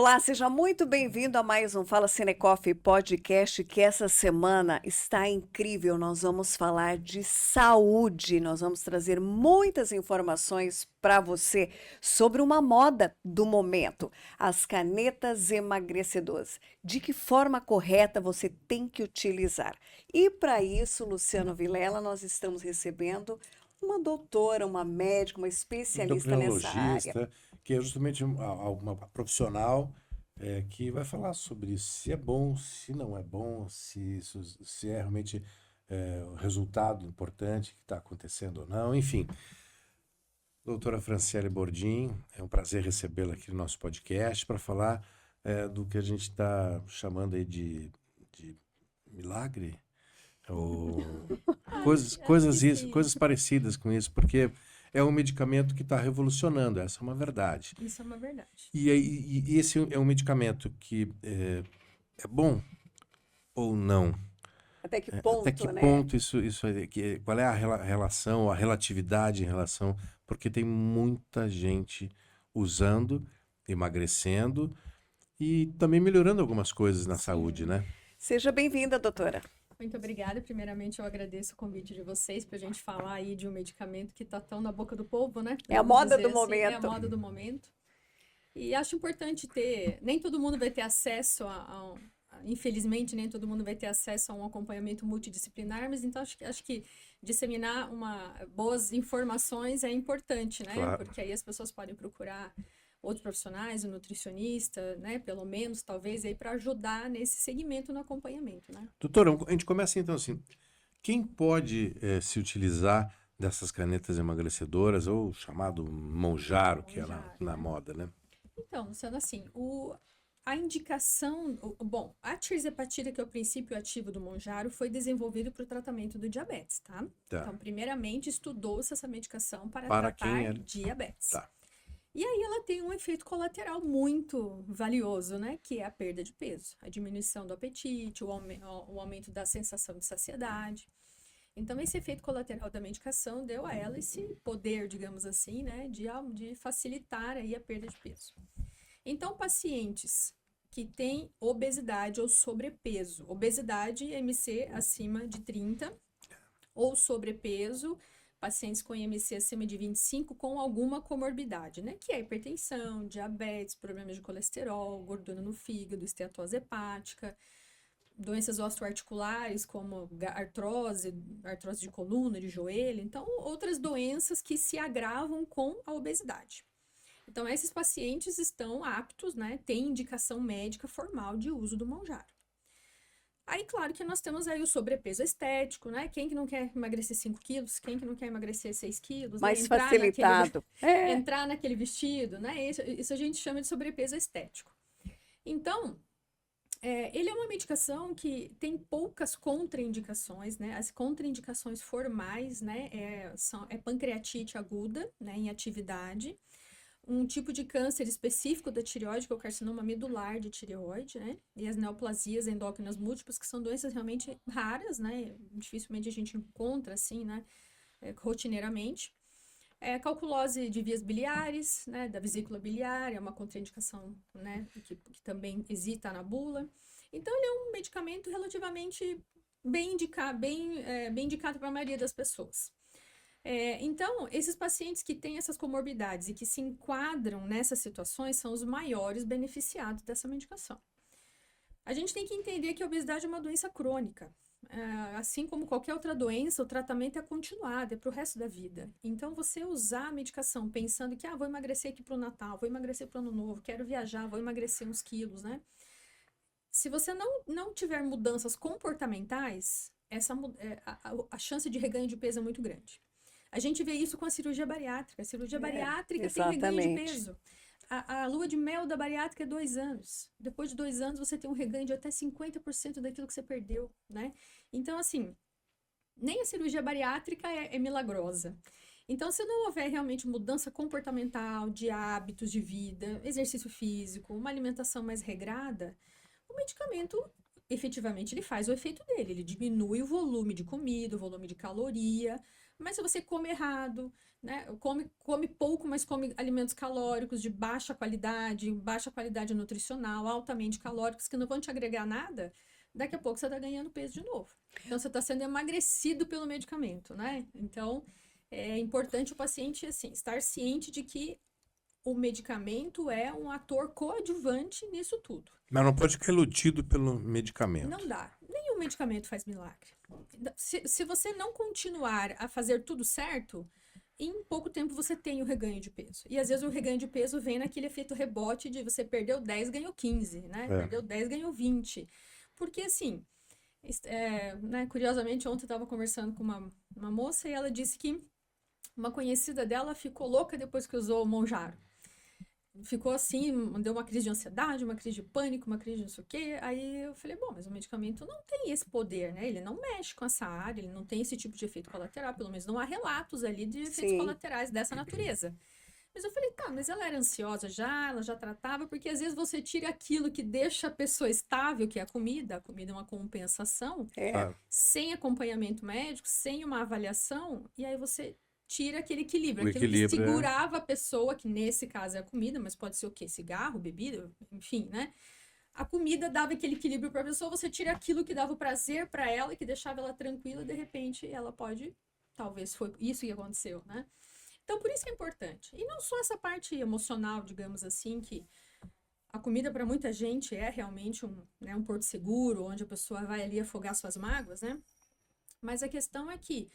Olá, seja muito bem-vindo a mais um Fala Cine Coffee Podcast, que essa semana está incrível. Nós vamos falar de saúde, nós vamos trazer muitas informações para você sobre uma moda do momento, as canetas emagrecedoras. De que forma correta você tem que utilizar? E para isso, Luciano Vilela, nós estamos recebendo uma doutora, uma médica, uma especialista nessa área. Endocrinologista, que é justamente uma profissional que vai falar sobre se é bom, se não é bom, se é realmente o resultado importante que está acontecendo ou não, enfim. Doutora Franciele Bordim, é um prazer recebê-la aqui no nosso podcast para falar do que a gente está chamando aí de milagre, ou Acho que sim. coisas parecidas com isso, porque é um medicamento que está revolucionando, essa é uma verdade. Isso é uma verdade. E esse é um medicamento que é bom ou não? Até que Até que ponto, né? ponto qual é a relação, a relatividade em relação, porque tem muita gente usando, emagrecendo e também melhorando algumas coisas na saúde, Sim. né? Seja bem-vinda, doutora. Muito obrigada. Primeiramente, eu agradeço o convite de vocês para a gente falar aí de um medicamento que está tão na boca do povo, né? É a Podemos moda dizer do assim, é a momento. moda do momento. E acho importante ter. Nem todo mundo vai ter acesso infelizmente, nem todo mundo vai ter acesso a um acompanhamento multidisciplinar, mas então acho que disseminar boas informações é importante, né? Claro. Porque aí as pessoas podem procurar outros profissionais, um nutricionista, né? Pelo menos, talvez, aí para ajudar nesse segmento no acompanhamento, né? Doutora, a gente começa então assim. Quem pode se utilizar dessas canetas emagrecedoras ou chamado Monjaro, que é Monjaro, na né? moda, né? Então, sendo assim, a indicação, bom, a tirzepatida, que é o princípio ativo do Monjaro, foi desenvolvido para o tratamento do diabetes, tá? Tá. Então, primeiramente, estudou-se essa medicação para Para quem tratar é. diabetes. Tá. E aí ela tem um efeito colateral muito valioso, né? Que é a perda de peso, a diminuição do apetite, o aumento da sensação de saciedade. Então, esse efeito colateral da medicação deu a ela esse poder, digamos assim, né? De facilitar aí a perda de peso. Então, pacientes que têm obesidade ou sobrepeso, obesidade IMC acima de 30, ou sobrepeso, pacientes com IMC acima de 25 com alguma comorbidade, né? Que é hipertensão, diabetes, problemas de colesterol, gordura no fígado, esteatose hepática, doenças osteoarticulares como artrose de coluna, de joelho, então outras doenças que se agravam com a obesidade. Então, esses pacientes estão aptos, né? Tem indicação médica formal de uso do Monjaro. Aí, claro que nós temos aí o sobrepeso estético, né? Quem que não quer emagrecer 5 quilos? Quem que não quer emagrecer 6 quilos? Né? Mais facilitado. Entrar naquele vestido, né? Isso a gente chama de sobrepeso estético. Então, ele é uma medicação que tem poucas contraindicações, né? As contraindicações formais, né? É pancreatite aguda, né? Em atividade. Um tipo de câncer específico da tireoide, que é o carcinoma medular de tireoide, né? E as neoplasias endócrinas múltiplas, que são doenças realmente raras, né? Dificilmente a gente encontra, assim, né? Rotineiramente. Calculose de vias biliares, né? Da vesícula biliar, é uma contraindicação, né? Que também existe na bula. Então, ele é um medicamento relativamente bem indicado para a maioria das pessoas. Então, esses pacientes que têm essas comorbidades e que se enquadram nessas situações são os maiores beneficiados dessa medicação. A gente tem que entender que a obesidade é uma doença crônica. Assim como qualquer outra doença, o tratamento é continuado, é para o resto da vida. Então, você usar a medicação pensando que, vou emagrecer aqui para o Natal, vou emagrecer para o Ano Novo, quero viajar, vou emagrecer uns quilos, né? Se você não tiver mudanças comportamentais, a chance de reganho de peso é muito grande. A gente vê isso com a cirurgia bariátrica. A cirurgia bariátrica tem reganho de peso. A lua de mel da bariátrica é 2 anos. Depois de 2 anos, você tem um reganho de até 50% daquilo que você perdeu, né? Então, assim, nem a cirurgia bariátrica é milagrosa. Então, se não houver realmente mudança comportamental, de hábitos de vida, exercício físico, uma alimentação mais regrada, o medicamento efetivamente ele faz o efeito dele, ele diminui o volume de comida, o volume de caloria, mas se você come errado, né, come pouco, mas come alimentos calóricos de baixa qualidade nutricional, altamente calóricos, que não vão te agregar nada, daqui a pouco você está ganhando peso de novo. Então, você está sendo emagrecido pelo medicamento, né? Então, é importante o paciente, assim, estar ciente de que o medicamento é um ator coadjuvante nisso tudo. Mas não pode ficar iludido pelo medicamento. Não dá. Nenhum medicamento faz milagre. Se você não continuar a fazer tudo certo, em pouco tempo você tem o reganho de peso. E às vezes o reganho de peso vem naquele efeito rebote de você perdeu 10, ganhou 15, né? Perdeu 10, ganhou 20. Porque assim, né, curiosamente, ontem eu estava conversando com uma moça e ela disse que uma conhecida dela ficou louca depois que usou o Monjaro. Ficou assim, deu uma crise de ansiedade, uma crise de pânico, uma crise de não sei o quê. Aí eu falei, bom, mas o medicamento não tem esse poder, né? Ele não mexe com essa área, ele não tem esse tipo de efeito colateral, pelo menos não há relatos ali de efeitos colaterais dessa natureza. Mas eu falei, tá, mas ela era ansiosa já, ela já tratava, porque às vezes você tira aquilo que deixa a pessoa estável, que é a comida é uma compensação, sem acompanhamento médico, sem uma avaliação, e aí você tira aquele equilíbrio, aquilo que segurava a pessoa, que nesse caso é a comida, mas pode ser o quê? Cigarro, bebida, enfim, né? A comida dava aquele equilíbrio para a pessoa, você tira aquilo que dava o prazer para ela, que deixava ela tranquila, de repente ela pode, talvez foi isso que aconteceu, né? Então, por isso que é importante. E não só essa parte emocional, digamos assim, que a comida para muita gente é realmente um porto seguro, onde a pessoa vai ali afogar suas mágoas, né? Mas a questão é que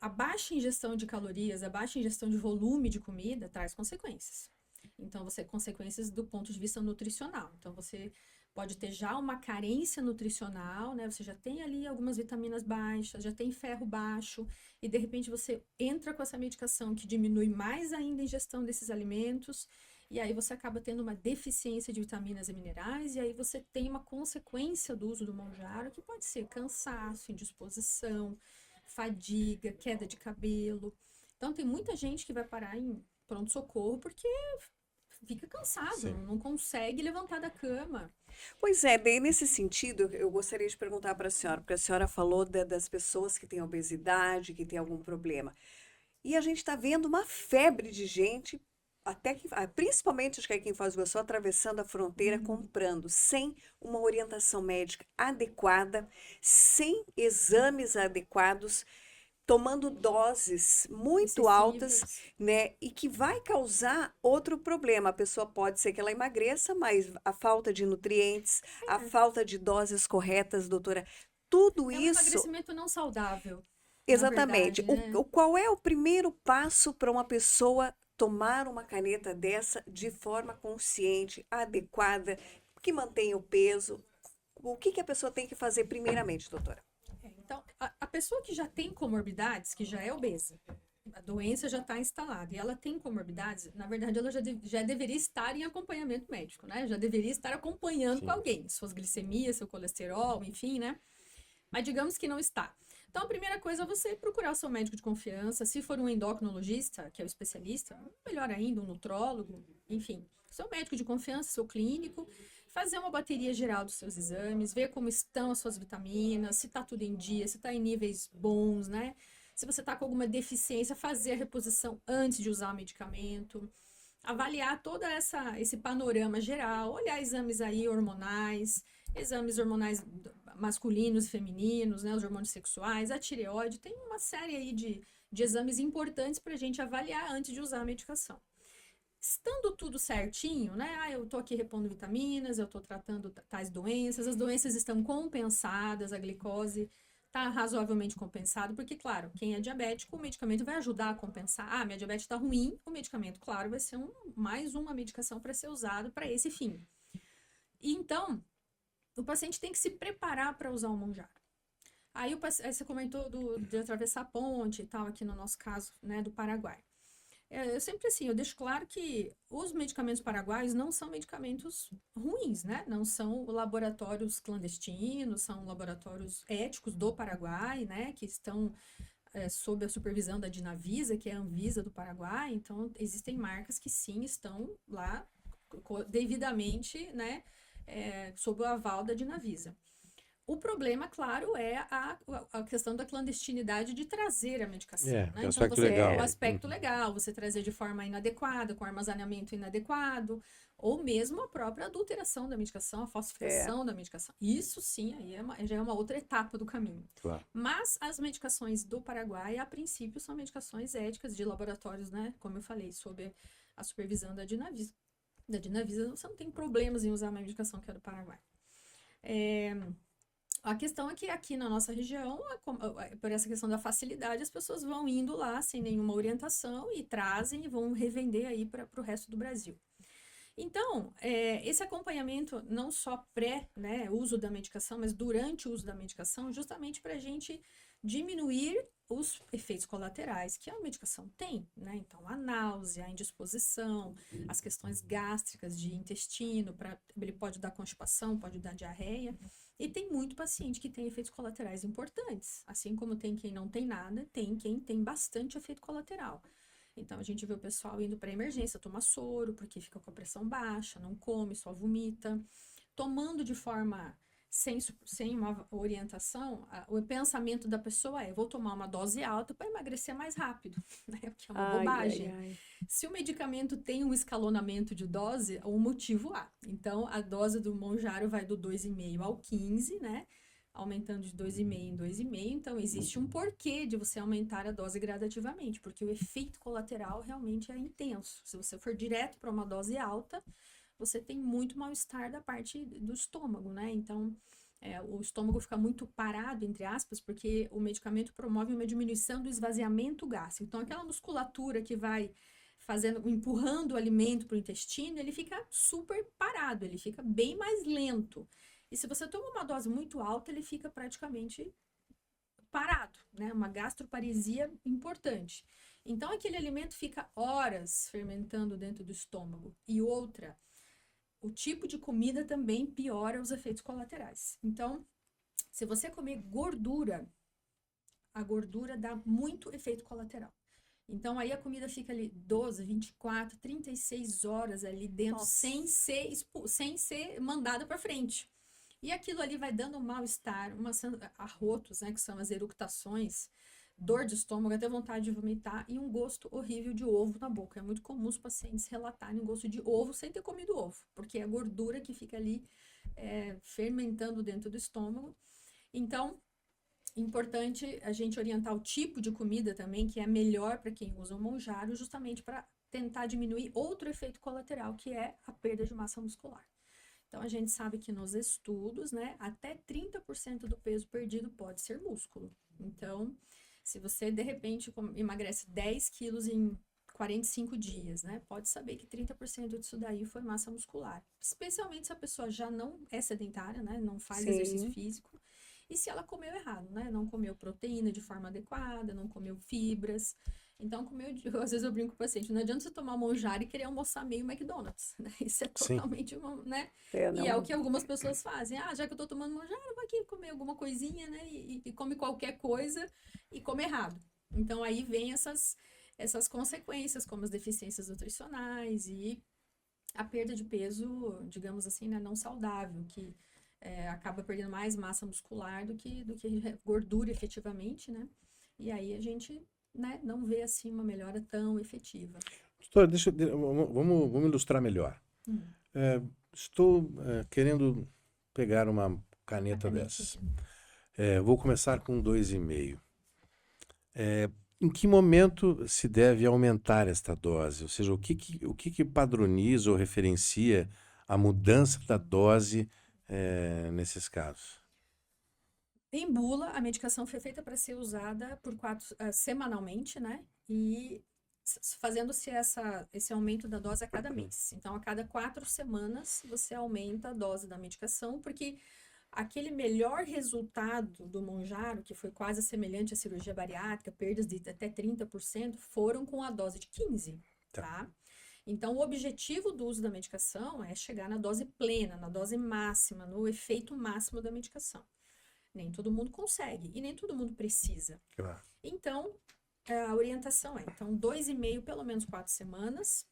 a baixa ingestão de calorias, a baixa ingestão de volume de comida traz consequências. Então, consequências do ponto de vista nutricional. Então, você pode ter já uma carência nutricional, né? Você já tem ali algumas vitaminas baixas, já tem ferro baixo, e de repente você entra com essa medicação que diminui mais ainda a ingestão desses alimentos, e aí você acaba tendo uma deficiência de vitaminas e minerais, e aí você tem uma consequência do uso do Monjaro, que pode ser cansaço, indisposição, fadiga, queda de cabelo. Então, tem muita gente que vai parar em pronto-socorro porque fica cansado, não consegue levantar da cama. Pois é, bem nesse sentido, eu gostaria de perguntar para a senhora, porque a senhora falou das pessoas que têm obesidade, que têm algum problema. E a gente está vendo uma febre de gente, até que, principalmente acho que é quem faz o Iguaçu, atravessando a fronteira, comprando, sem uma orientação médica adequada, sem exames adequados, tomando doses muito altas, né? E que vai causar outro problema. A pessoa pode ser que ela emagreça, mas a falta de nutrientes, a falta de doses corretas, doutora, tudo isso... É um emagrecimento não saudável. Exatamente. Verdade, né? Qual é o primeiro passo para uma pessoa tomar uma caneta dessa de forma consciente, adequada, que mantenha o peso? O que a pessoa tem que fazer primeiramente, doutora? Então, a pessoa que já tem comorbidades, que já é obesa, a doença já está instalada e ela tem comorbidades, na verdade ela já deveria estar em acompanhamento médico, né? Já deveria estar acompanhando com alguém, suas glicemias, seu colesterol, enfim, né? Mas digamos que não está. Então, a primeira coisa é você procurar o seu médico de confiança, se for um endocrinologista, que é o especialista, melhor ainda, um nutrólogo, enfim, seu médico de confiança, seu clínico, fazer uma bateria geral dos seus exames, ver como estão as suas vitaminas, se está tudo em dia, se está em níveis bons, né? Se você está com alguma deficiência, fazer a reposição antes de usar o medicamento, avaliar todo esse panorama geral, olhar exames aí hormonais, exames hormonais masculinos e femininos, né, os hormônios sexuais, a tireoide, tem uma série aí de exames importantes para a gente avaliar antes de usar a medicação. Estando tudo certinho, né? Eu tô aqui repondo vitaminas, eu tô tratando tais doenças, as doenças estão compensadas, a glicose tá razoavelmente compensada, porque, claro, quem é diabético, o medicamento vai ajudar a compensar. Ah, minha diabetes tá ruim, o medicamento, claro, vai ser mais uma medicação para ser usado para esse fim. E então, o paciente tem que se preparar para usar o Monjaro. Aí você comentou de atravessar a ponte e tal, aqui no nosso caso, né, do Paraguai. Eu sempre assim, eu deixo claro que os medicamentos paraguaios não são medicamentos ruins, né? Não são laboratórios clandestinos, são laboratórios éticos do Paraguai, né? Que estão sob a supervisão da Dinavisa, que é a Anvisa do Paraguai. Então, existem marcas que sim estão lá devidamente, né? Sob o aval da Dinavisa. O problema, claro, é a questão da clandestinidade de trazer a medicação, É, né? que é o Então, aspecto o legal. aspecto legal, você trazer de forma inadequada, com armazenamento inadequado, ou mesmo a própria adulteração da medicação, a falsificação da medicação. Isso sim, aí já é uma outra etapa do caminho. Claro. Mas as medicações do Paraguai, a princípio, são medicações éticas de laboratórios, né? Como eu falei, sob a supervisão da Dinavisa. Da Dinavisa, você não tem problemas em usar uma medicação que é do Paraguai. A questão é que aqui na nossa região, por essa questão da facilidade, as pessoas vão indo lá sem nenhuma orientação e trazem e vão revender aí para o resto do Brasil. Então, esse acompanhamento não só uso da medicação, mas durante o uso da medicação, justamente para a gente diminuir os efeitos colaterais que a medicação tem, né? Então, a náusea, a indisposição, as questões gástricas de intestino, ele pode dar constipação, pode dar diarreia, e tem muito paciente que tem efeitos colaterais importantes, assim como tem quem não tem nada, tem quem tem bastante efeito colateral. Então, a gente vê o pessoal indo para emergência, tomar soro, porque fica com a pressão baixa, não come, só vomita. Tomando de forma sem uma orientação, o pensamento da pessoa é: vou tomar uma dose alta para emagrecer mais rápido, né? O que é uma bobagem. Se o medicamento tem um escalonamento de dose, o motivo há. Então, a dose do Mounjaro vai do 2,5 ao 15, né? Aumentando de 2,5 em 2,5, então existe um porquê de você aumentar a dose gradativamente, porque o efeito colateral realmente é intenso. Se você for direto para uma dose alta, você tem muito mal-estar da parte do estômago, né? Então, o estômago fica muito parado, entre aspas, porque o medicamento promove uma diminuição do esvaziamento gástrico. Então, aquela musculatura que vai empurrando o alimento para o intestino, ele fica super parado, ele fica bem mais lento. E se você toma uma dose muito alta, ele fica praticamente parado, né? Uma gastroparesia importante. Então, aquele alimento fica horas fermentando dentro do estômago. E outra, o tipo de comida também piora os efeitos colaterais. Então, se você comer gordura, a gordura dá muito efeito colateral. Então, aí a comida fica ali 12, 24, 36 horas ali dentro, sem ser mandada para frente. E aquilo ali vai dando um mal-estar, arrotos, né, que são as eructações, dor de estômago, até vontade de vomitar e um gosto horrível de ovo na boca. É muito comum os pacientes relatarem um gosto de ovo sem ter comido ovo, porque é a gordura que fica ali fermentando dentro do estômago. Então, importante a gente orientar o tipo de comida também, que é melhor para quem usa o Mounjaro, justamente para tentar diminuir outro efeito colateral, que é a perda de massa muscular. Então, a gente sabe que nos estudos, né, até 30% do peso perdido pode ser músculo. Então, se você, de repente, emagrece 10 quilos em 45 dias, né, pode saber que 30% disso daí foi massa muscular. Especialmente se a pessoa já não é sedentária, né, não faz exercício físico. E se ela comeu errado, né, não comeu proteína de forma adequada, não comeu fibras. Então, às vezes eu brinco com o paciente, não adianta você tomar Mounjaro e querer almoçar meio McDonald's, né? Isso é totalmente, né? E é o que algumas pessoas fazem. Já que eu tô tomando Mounjaro, vou aqui comer alguma coisinha, né? E come qualquer coisa e come errado. Então, aí vem essas consequências, como as deficiências nutricionais e a perda de peso, digamos assim, né, não saudável, que acaba perdendo mais massa muscular do que gordura efetivamente, né? E aí a gente, né, não vê assim uma melhora tão efetiva. Doutora, vamos ilustrar melhor. Estou querendo pegar uma caneta dessas. Vou começar com 2,5. Em que momento se deve aumentar esta dose? Ou seja, o que padroniza ou referencia a mudança da dose nesses casos? Em bula, a medicação foi feita para ser usada semanalmente, né? E fazendo-se esse aumento da dose a cada mês. Então, a cada 4 semanas, você aumenta a dose da medicação, porque aquele melhor resultado do Mounjaro, que foi quase semelhante à cirurgia bariátrica, perdas de até 30%, foram com a dose de 15, tá? Então, o objetivo do uso da medicação é chegar na dose plena, na dose máxima, no efeito máximo da medicação. Nem todo mundo consegue e nem todo mundo precisa. Então, a orientação então, 2,5 pelo menos 4 semanas.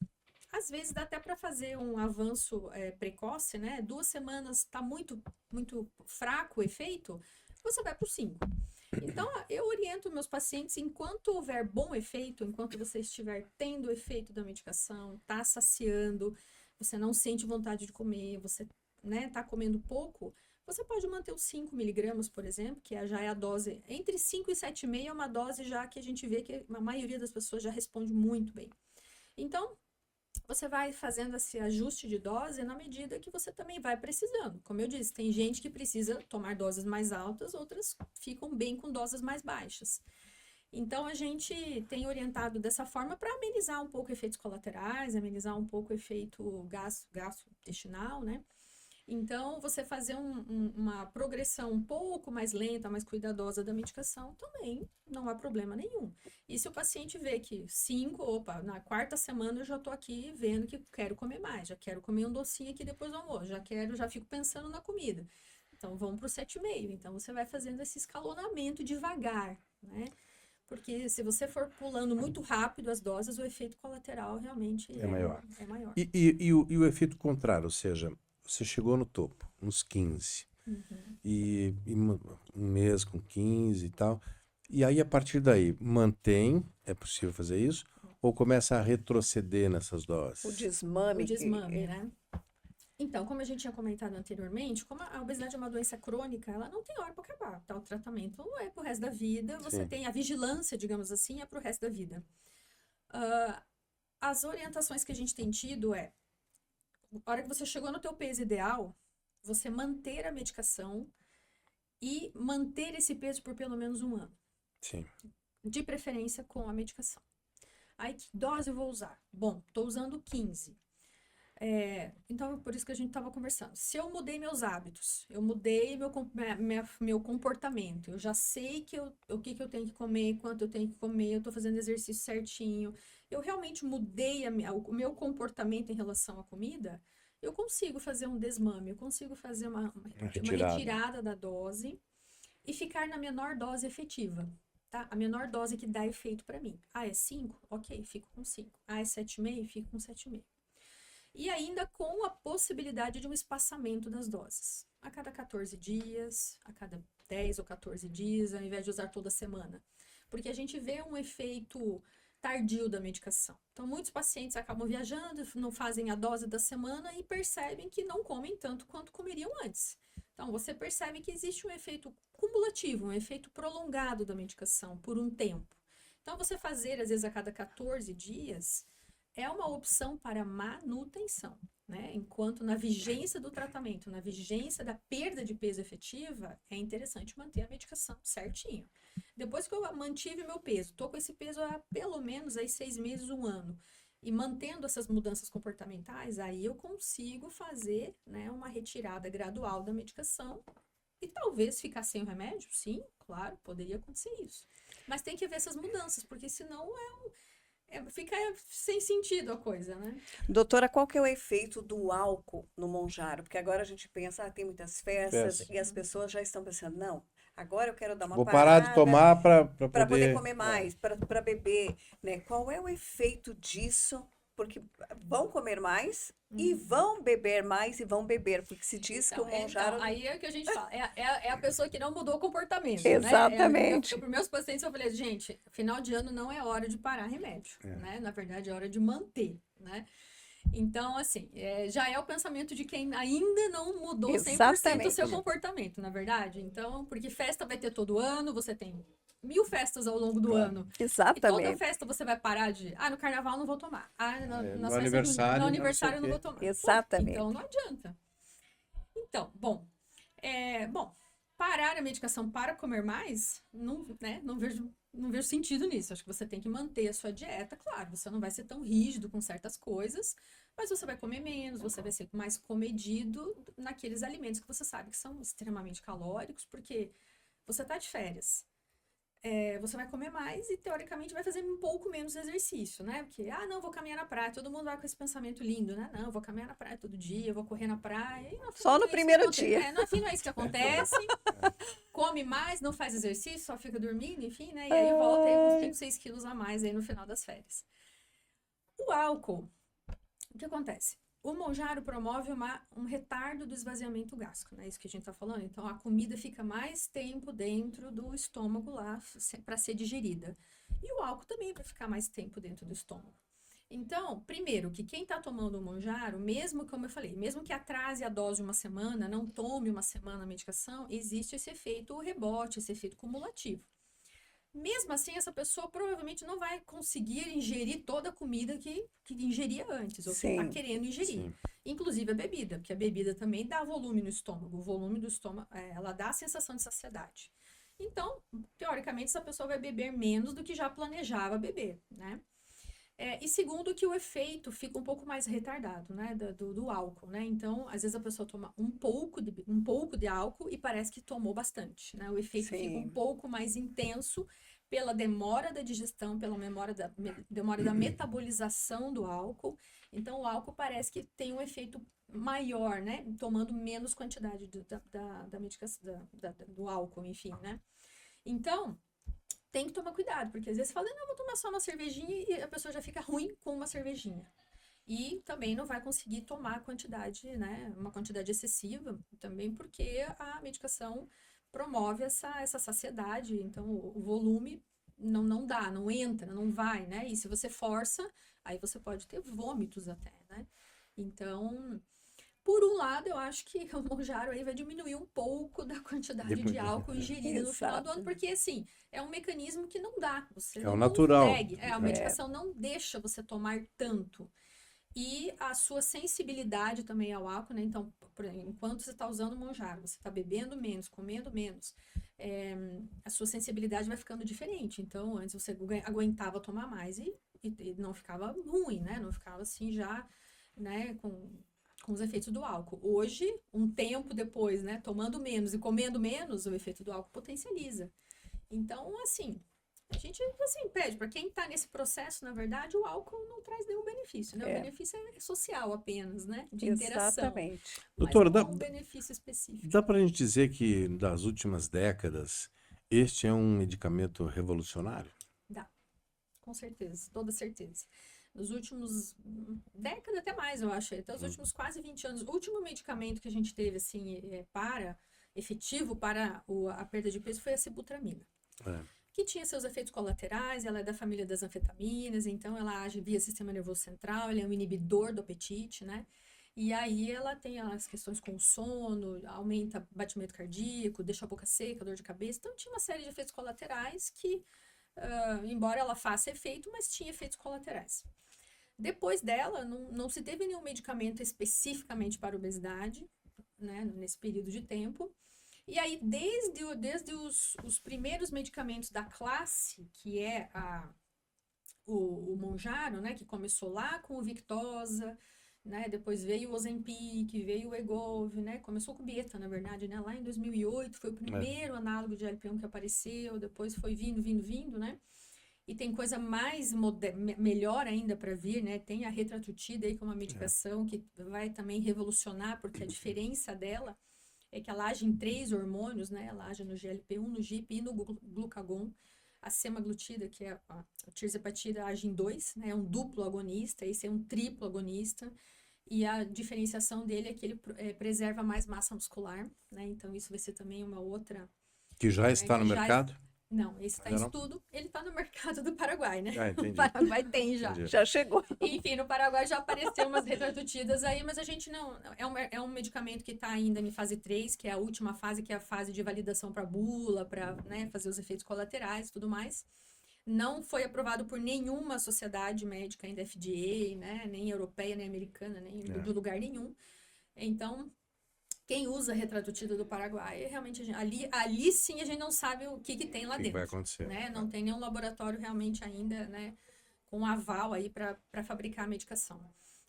Às vezes dá até para fazer um avanço precoce, né? 2 semanas está muito, muito fraco o efeito, você vai para o 5. Então, eu oriento meus pacientes, enquanto houver bom efeito, enquanto você estiver tendo o efeito da medicação, tá saciando, você não sente vontade de comer, você, né, tá comendo pouco, você pode manter os 5 miligramas, por exemplo, que já é a dose, entre 5 e 7,5 é uma dose já que a gente vê que a maioria das pessoas já responde muito bem. Então, você vai fazendo esse ajuste de dose na medida que você também vai precisando. Como eu disse, tem gente que precisa tomar doses mais altas, outras ficam bem com doses mais baixas. Então, a gente tem orientado dessa forma para amenizar um pouco efeitos colaterais, amenizar um pouco o efeito gastrointestinal, né? Então, você fazer uma progressão um pouco mais lenta, mais cuidadosa da medicação, também não há problema nenhum. E se o paciente vê que na 4ª semana eu já estou aqui vendo que quero comer mais, já quero comer um docinho aqui depois do almoço, já fico pensando na comida. Então, vamos para o 7,5. Então, você vai fazendo esse escalonamento devagar, né? Porque se você for pulando muito rápido as doses, o efeito colateral realmente É maior. é maior. E o efeito contrário, ou seja, você chegou no topo, nos 15, e um mês com 15 e tal, e aí a partir daí, é possível fazer isso, ou começa a retroceder nessas doses? O desmame. O desmame, né? Então, como a gente tinha comentado anteriormente, como a obesidade é uma doença crônica, ela não tem hora para acabar, tá? O tratamento é pro resto da vida, você Sim. tem a vigilância, digamos assim, é pro resto da vida. As orientações que a gente tem tido a hora que você chegou no teu peso ideal, você manter a medicação e manter esse peso por pelo menos 1 ano. Sim. De preferência com a medicação. Aí, que dose eu vou usar? Bom, estou usando 15. Então, por isso que a gente estava conversando. Se eu mudei meus hábitos, eu mudei meu comportamento, eu já sei o que eu tenho que comer, quanto eu tenho que comer, eu estou fazendo exercício certinho, eu realmente mudei o meu comportamento em relação à comida, eu consigo fazer um desmame, eu consigo fazer uma retirada da dose e ficar na menor dose efetiva. Tá? A menor dose que dá efeito para mim. É 5? Ok, fico com 5. É 7,5? Fico com 7,5. E ainda com a possibilidade de um espaçamento das doses. A cada 14 dias, a cada 10 ou 14 dias, ao invés de usar toda semana. Porque a gente vê um efeito tardio da medicação. Então, muitos pacientes acabam viajando, não fazem a dose da semana e percebem que não comem tanto quanto comeriam antes. Então, você percebe que existe um efeito cumulativo, um efeito prolongado da medicação por um tempo. Então, você fazer, às vezes, a cada 14 dias é uma opção para manutenção, né? Enquanto na vigência do tratamento, na vigência da perda de peso efetiva, é interessante manter a medicação certinho. Depois que eu mantive meu peso, tô com esse peso há pelo menos aí 6 meses, 1 ano, e mantendo essas mudanças comportamentais, aí eu consigo fazer, né, uma retirada gradual da medicação e talvez ficar sem o remédio. Sim, claro, poderia acontecer isso. Mas tem que ver essas mudanças, porque senão fica sem sentido a coisa, né? Doutora, qual que é o efeito do álcool no Mounjaro? Porque agora a gente pensa, tem muitas festas e as pessoas já estão pensando, não, agora eu quero dar uma Vou parar de tomar para poder comer mais, para beber, né? Qual é o efeito disso? Porque vão comer mais e vão beber mais e vão beber, porque se diz que o Mounjaro... aí é o que a gente fala, é a pessoa que não mudou o comportamento, Exatamente. Né? Para os meus pacientes eu falei, gente, final de ano não é hora de parar remédio, né? Na verdade é hora de manter, né? Então, assim, já é o pensamento de quem ainda não mudou 100% o seu comportamento, na verdade. Então, porque festa vai ter todo ano, você tem 1000 festas ao longo do ano. Exatamente. E toda festa você vai parar no carnaval não vou tomar. No aniversário, no aniversário não vou tomar. Exatamente. Então, não adianta. Então, bom, parar a medicação para comer mais, não vejo sentido nisso. Acho que você tem que manter a sua dieta, claro, você não vai ser tão rígido com certas coisas, mas você vai comer menos, você vai ser mais comedido naqueles alimentos que você sabe que são extremamente calóricos, porque você tá de férias. Você vai comer mais e, teoricamente, vai fazer um pouco menos exercício, né? Porque, não, vou caminhar na praia. Todo mundo vai com esse pensamento lindo, né? Não, vou caminhar na praia todo dia, vou correr na praia. E, só no primeiro dia. No fim, não é isso que acontece. Come mais, não faz exercício, só fica dormindo, enfim, né? E aí volta aí com 5, 6 quilos a mais aí no final das férias. O álcool, O que acontece? O Monjaro promove um retardo do esvaziamento gástrico, né? Isso que a gente está falando. Então, a comida fica mais tempo dentro do estômago lá para ser digerida. E o álcool também vai ficar mais tempo dentro do estômago. Então, primeiro, que quem está tomando o Monjaro, mesmo, como eu falei, mesmo que atrase a dose uma semana, não tome uma semana a medicação, existe esse efeito rebote, esse efeito cumulativo. Mesmo assim, essa pessoa provavelmente não vai conseguir ingerir toda a comida que ingeria antes, ou que está Sim. querendo ingerir. Sim. Inclusive a bebida, porque a bebida também dá volume no estômago. O volume do estômago, ela dá a sensação de saciedade. Então, teoricamente, essa pessoa vai beber menos do que já planejava beber, né? E segundo, que o efeito fica um pouco mais retardado, né, do álcool, né? Então, às vezes a pessoa toma um pouco de álcool e parece que tomou bastante, né? O efeito fica um Sim. pouco mais intenso pela demora da digestão, pela demora da metabolização do álcool. Então, o álcool parece que tem um efeito maior, né? Tomando menos quantidade da medicação, do álcool, enfim, né? Então, tem que tomar cuidado, porque às vezes fala, não, vou tomar só uma cervejinha e a pessoa já fica ruim com uma cervejinha. E também não vai conseguir tomar quantidade, né, uma quantidade excessiva, também porque a medicação promove essa saciedade, então o volume não dá, não entra, não vai, né? E se você força, aí você pode ter vômitos até, né? Então, por um lado, eu acho que o Monjaro aí vai diminuir um pouco da quantidade de álcool ingerida no final do ano, Exato. porque assim, é um mecanismo que não dá, você É o não natural. consegue, a É. medicação não deixa você tomar tanto. E a sua sensibilidade também ao álcool, né? Então, enquanto você está usando o Monjaro, você está bebendo menos, comendo menos, a sua sensibilidade vai ficando diferente. Então, antes você aguentava tomar mais e não ficava ruim, né? Não ficava assim já, né, com os efeitos do álcool. Hoje, um tempo depois, né, tomando menos e comendo menos, o efeito do álcool potencializa. Então, assim, a gente, assim, pede, para quem está nesse processo, na verdade, o álcool não traz nenhum benefício, né? O É. benefício é social apenas, né? De interação. Exatamente. Mas Doutora, não há um benefício específico. dá para a gente dizer que das últimas décadas, este é um medicamento revolucionário? Dá, com certeza, toda certeza. Nos últimos décadas, até mais, eu acho, até os últimos quase 20 anos, o último medicamento que a gente teve, assim, efetivo para a perda de peso foi a sibutramina. É. Que tinha seus efeitos colaterais, ela é da família das anfetaminas, então ela age via sistema nervoso central, ela é um inibidor do apetite, né? E aí ela tem as questões com o sono, aumenta batimento cardíaco, deixa a boca seca, dor de cabeça, então tinha uma série de efeitos colaterais que, embora ela faça efeito, mas tinha efeitos colaterais. Depois dela, não se teve nenhum medicamento especificamente para obesidade, né, nesse período de tempo. E aí, desde os primeiros medicamentos da classe, que é o Monjaro, né, que começou lá com o Victoza, né, depois veio o Ozempic, veio o Wegovy, né, começou com o Bieta, na verdade, né, lá em 2008, foi o primeiro análogo de GLP-1 que apareceu, depois foi vindo, né, e tem coisa mais melhor ainda para vir, né, tem a Retatrutida aí, que é uma medicação que vai também revolucionar, porque a diferença dela é que ela age em 3 hormônios, né? Ela age no GLP-1, no GIP e no glucagon. A semaglutida, que é a tirzepatida, age em 2, né? É um duplo agonista, esse é um triplo agonista. E a diferenciação dele é que ele preserva mais massa muscular, né? Então, isso vai ser também uma outra... Que já está no mercado? Não, esse está em Ainda não? estudo, ele está no mercado do Paraguai, né? Ah, entendi. O Paraguai tem já. Entendi. Já chegou. Enfim, no Paraguai já apareceu umas retrotutidas aí, mas a gente não... É um medicamento que está ainda em fase 3, que é a última fase, que é a fase de validação para bula, para, né, fazer os efeitos colaterais e tudo mais. Não foi aprovado por nenhuma sociedade médica ainda, FDA, né? Nem europeia, nem americana, nem de lugar nenhum. Então, quem usa a retratutida do Paraguai, realmente, ali sim a gente não sabe o que tem lá O que dentro. vai acontecer? Né? Não tem nenhum laboratório realmente ainda, né, com aval aí para fabricar a medicação.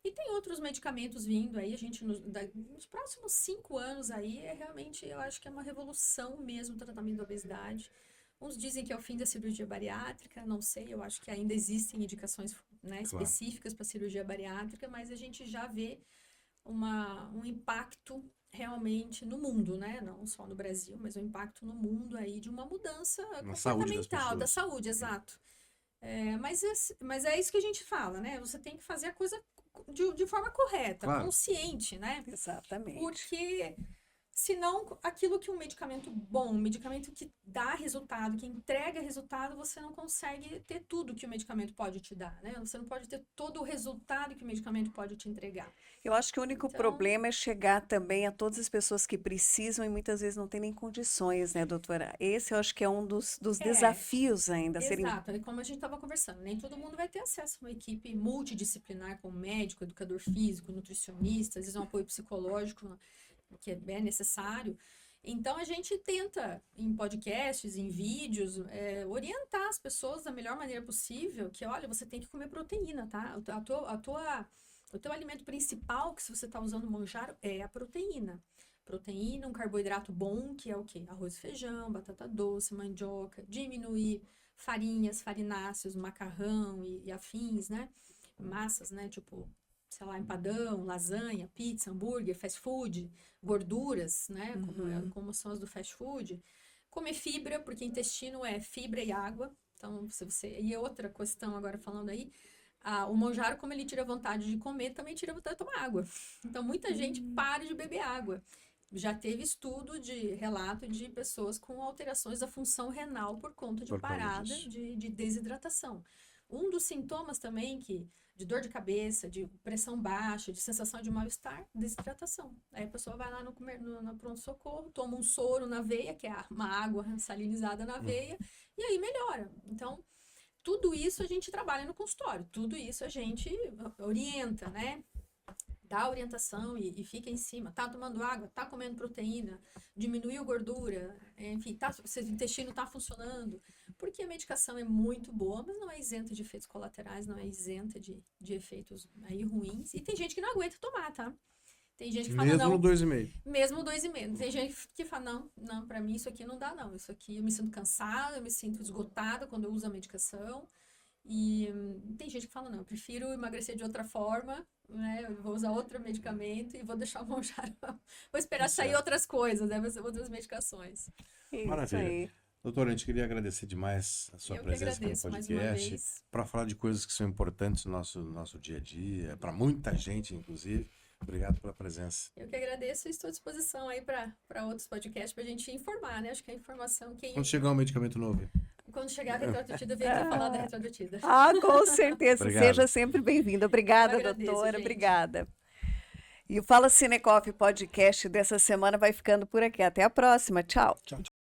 E tem outros medicamentos vindo aí, a gente, nos próximos 5 anos aí, realmente, eu acho que é uma revolução mesmo o tratamento da obesidade. Uns dizem que é o fim da cirurgia bariátrica, não sei, eu acho que ainda existem indicações, né, específicas para cirurgia bariátrica, mas a gente já vê um impacto realmente no mundo, né? Não só no Brasil, mas um impacto no mundo aí de uma mudança Na saúde das comportamental, da pessoas. saúde, exato. Mas é isso que a gente fala, né? Você tem que fazer a coisa de forma correta, Claro. consciente, né? Exatamente. Porque senão aquilo que um medicamento bom, um medicamento que dá resultado, que entrega resultado, você não consegue ter tudo que o medicamento pode te dar, né? Você não pode ter todo o resultado que o medicamento pode te entregar. Eu acho que o único Então, problema é chegar também a todas as pessoas que precisam e muitas vezes não têm nem condições, né, doutora? Esse eu acho que é um dos é, desafios ainda a serem. exato, é como a gente estava conversando, nem todo mundo vai ter acesso a uma equipe multidisciplinar com médico, educador físico, nutricionista, às vezes um apoio psicológico que é necessário. Então a gente tenta em podcasts, em vídeos, orientar as pessoas da melhor maneira possível, que olha, você tem que comer proteína, tá? O teu alimento principal, que se você está usando Monjaro, é a proteína. Proteína, um carboidrato bom, que é o quê? Arroz e feijão, batata doce, mandioca, diminuir farinhas, farináceos, macarrão e afins, né? Massas, né? Tipo, sei lá, empadão, lasanha, pizza, hambúrguer, fast food, gorduras, né? Como são as do fast food. Comer fibra, porque intestino é fibra e água. Então, se você... E outra questão agora falando aí, o Monjaro, como ele tira vontade de comer, também tira vontade de tomar água. Então, muita gente para de beber água. Já teve estudo de relato de pessoas com alterações da função renal por conta de Por causa parada disso. de desidratação. Um dos sintomas também de dor de cabeça, de pressão baixa, de sensação de mal-estar, desidratação. Aí a pessoa vai lá no pronto-socorro, toma um soro na veia, que é uma água salinizada na veia, e aí melhora. Então, tudo isso a gente trabalha no consultório, tudo isso a gente orienta, né? Dá orientação e fica em cima. Tá tomando água, tá comendo proteína, diminuiu gordura, enfim, seu intestino tá funcionando. Porque a medicação é muito boa, mas não é isenta de efeitos colaterais, não é isenta de efeitos aí ruins. E tem gente que não aguenta tomar, tá? Tem gente que fala, Mesmo no não, 2,5. mesmo 2,5. Tem gente que fala, não, pra mim isso aqui não dá, não. Isso aqui eu me sinto cansada, eu me sinto esgotada quando eu uso a medicação. E tem gente que fala, não, eu prefiro emagrecer de outra forma, né? Eu vou usar outro medicamento e vou deixar o Monjaro. Vou esperar sair Certo. outras coisas, né? Outras medicações. Isso Maravilha. aí. Doutora, a gente queria agradecer demais a sua Eu que presença aqui no agradeço mais uma podcast, vez. para falar de coisas que são importantes no nosso dia a dia, para muita gente, inclusive. Obrigado pela presença. Eu que agradeço e estou à disposição aí para outros podcasts para a gente informar, né? Acho que a informação, Quando chegar um medicamento novo. quando chegar a retrodutida, eu venho aqui falar da retrodutida. Com certeza. Obrigado. Seja sempre bem-vindo. Obrigada, Eu agradeço, doutora. gente. Obrigada. E o Fala Cinecoff podcast dessa semana vai ficando por aqui. Até a próxima. Tchau. Tchau.